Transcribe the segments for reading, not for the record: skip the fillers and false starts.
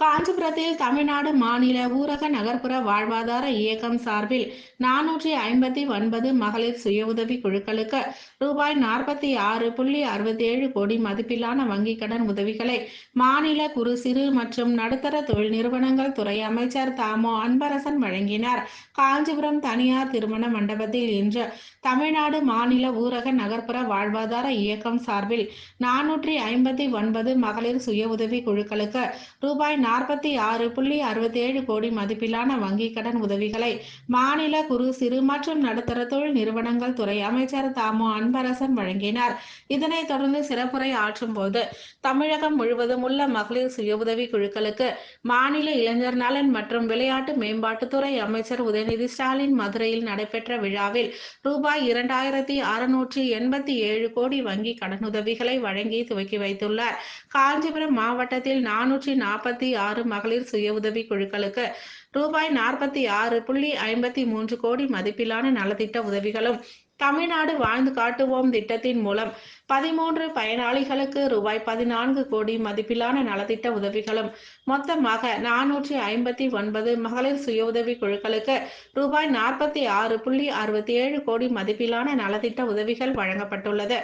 காஞ்சிபுரத்தில் தமிழ்நாடு மாநில ஊரக நகர்ப்புற வாழ்வாதார இயக்கம் சார்பில் 459 மகளிர் சுய உதவி குழுக்களுக்கு ரூபாய் 46.67 கோடி மதிப்பிலான வங்கிக் கடன் உதவிகளை மாநில குறு சிறு மற்றும் நடுத்தர தொழில் நிறுவனங்கள் துறை அமைச்சர் தாமோ அன்பரசன் வழங்கினார். காஞ்சிபுரம் தனியார் திருமண மண்டபத்தில் இன்று தமிழ்நாடு மாநில ஊரக நகர்ப்புற வாழ்வாதார இயக்கம் சார்பில் 459 மகளிர் சுய உதவி குழுக்களுக்கு ரூபாய் 46.67 கோடி மதிப்பிலான வங்கிக் கடன் உதவிகளை மாநில குறு சிறு மற்றும் நடுத்தர தொழில் நிறுவனங்கள் துறை அமைச்சர் தாமோ அன்பரசன் வழங்கினார். இதனைத் தொடர்ந்து சிறப்புரை ஆற்றும் போது தமிழகம் முழுவதும் உள்ள மகளிர் சுய உதவி குழுக்களுக்கு மாநில இளைஞர் நலன் மற்றும் விளையாட்டு மேம்பாட்டுத்துறை அமைச்சர் உதயநிதி ஸ்டாலின் மதுரையில் நடைபெற்ற விழாவில் ரூபாய் 2687 கோடி வங்கி கடனுதவிகளை வழங்கி துவக்கி வைத்துள்ளார். காஞ்சிபுரம் மாவட்டத்தில் 446 மகளிர் சுய உதவி குழுக்களுக்கு ரூபாய் 46.53 கோடி மதிப்பிலான நலத்திட்ட உதவிகளும், தமிழ்நாடு வாழ்ந்து காட்டுவோம் திட்டத்தின் மூலம் 13 பயனாளிகளுக்கு ரூபாய் 14 கோடி மதிப்பிலான நலத்திட்ட உதவிகளும், மொத்தமாக 459 மகளிர் சுய உதவி குழுக்களுக்கு ரூபாய் 46.67 கோடி மதிப்பிலான நலத்திட்ட உதவிகள் வழங்கப்பட்டுள்ளது.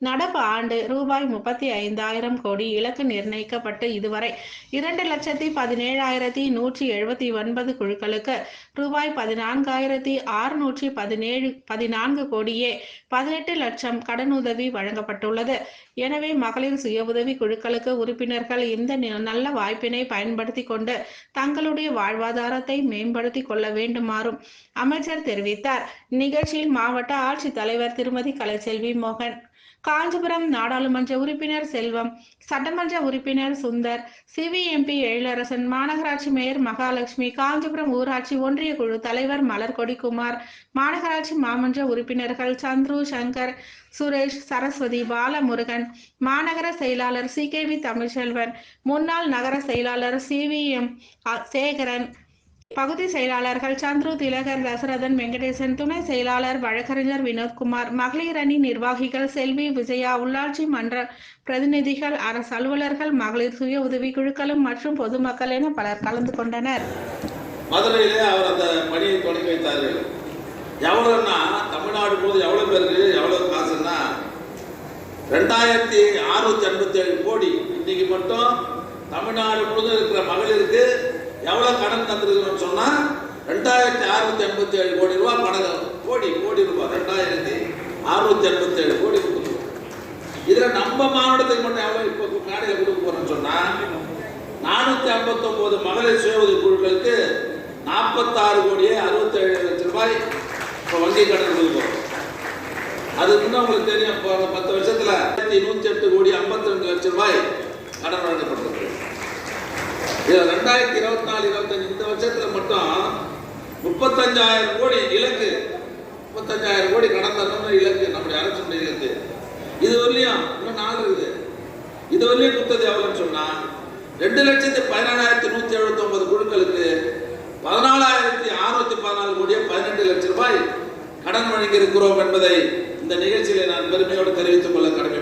நடப்பு ஆண்டு ரூபாய் 35,000 கோடி இலக்கு நிர்ணயிக்கப்பட்டு இதுவரை 2,17,179 குழுக்களுக்கு ரூபாய் 14,614 கோடியே 18 லட்சம் கடனுதவி வழங்கப்பட்டுள்ளது. எனவே மகளிர் சுய உதவி குழுக்களுக்கு உறுப்பினர்கள் இந்த நல்ல வாய்ப்பினை பயன்படுத்தி கொண்டு தங்களுடைய வாழ்வாதாரத்தை மேம்படுத்தி கொள்ள வேண்டுமாறும் அமைச்சர் தெரிவித்தார். நிகழ்ச்சியில் மாவட்ட ஆட்சித்தலைவர் திருமதி கலைச்செல்வி மோகன், காஞ்சிபுரம் நாடாளுமன்ற உறுப்பினர் செல்வம், சட்டமன்ற உறுப்பினர் சுந்தர், சிவிஎம்பி எழிலரசன், மாநகராட்சி மேயர் மகாலட்சுமி, காஞ்சிபுரம் ஊராட்சி ஒன்றிய குழு தலைவர் மலர்கொடி குமார், மாநகராட்சி மாமன்ற உறுப்பினர்கள் சந்துரு, சங்கர், சுரேஷ், சரஸ்வதி, பாலமுருகன், மாநகர செயலாளர் CKV தமிழ்ச்செல்வன், முன்னாள் நகர செயலாளர் CVM சேகரன், பகுதி செயலாளர்கள் சந்துரு, திலகர், தசரதன், வெங்கடேசன், துணை செயலாளர் வழக்கறிஞர் வினோத்குமார், மகளிர் அணி நிர்வாகிகள் செல்வி, விஜயா, உள்ளாட்சி மன்ற பிரதிநிதிகள், அரசு அலுவலர்கள், மகளிர் சுய உதவி குழுக்களும் மற்றும் பொதுமக்கள் என பலர் கலந்து கொண்டனர். மதுரையிலே அவர் அந்த பணியை தொடங்கி வைத்தார்கள். எவ்வளவுன்னா தமிழ்நாடு போது எவ்வளவு பேருக்கு எவ்வளவு காசுன்னா 2,657 கோடி. இன்னைக்கு மட்டும் தமிழ்நாடு முழுவதும் இருக்கிற மகளிருக்கு எவ்வளவு கடன் தந்திருக்கணும்னு சொன்னா 2,687 கோடி ரூபாய் பணம். கோடி ரூபாய் 2,687 கோடி கொடுத்துருவோம். இதுல நம்ம மாவட்டத்துக்கு மட்டும் எவ்வளவு இப்போ மேடையில் கொடுக்க போறோம்னு சொன்னா 459 மகளிர் சுய உதவி குழுக்களுக்கு 46,67 லட்சம் ரூபாய் இப்போ வங்கி கடன் கொடுக்கிறோம். அது முன்ன உங்களுக்கு தெரியும், 10 வருஷத்துல 108,52 லட்சம் ரூபாய் கடன் வழங்கப்பட்டது. 2024-25 இந்த வருஷத்துல மட்டும் 35,000 கோடி இலக்கு, 35,000 கோடி கடன் தரணும்னு இலக்கு நம்முடைய அரசு இலக்கு. இது வரலையும் இன்னும் 4 இருக்குது. இது வரலையும் கொடுத்தது எவ்வளவுன்னு சொன்னா 2,17,179 குழுக்களுக்கு 14,614 கோடியே 18 லட்சம் ரூபாய் கடன் வழங்கி இருக்கிறோம் என்பதை இந்த நிகழ்ச்சியில நான் பெருமையோடு தெரிவித்துக் கொள்ள கடமை.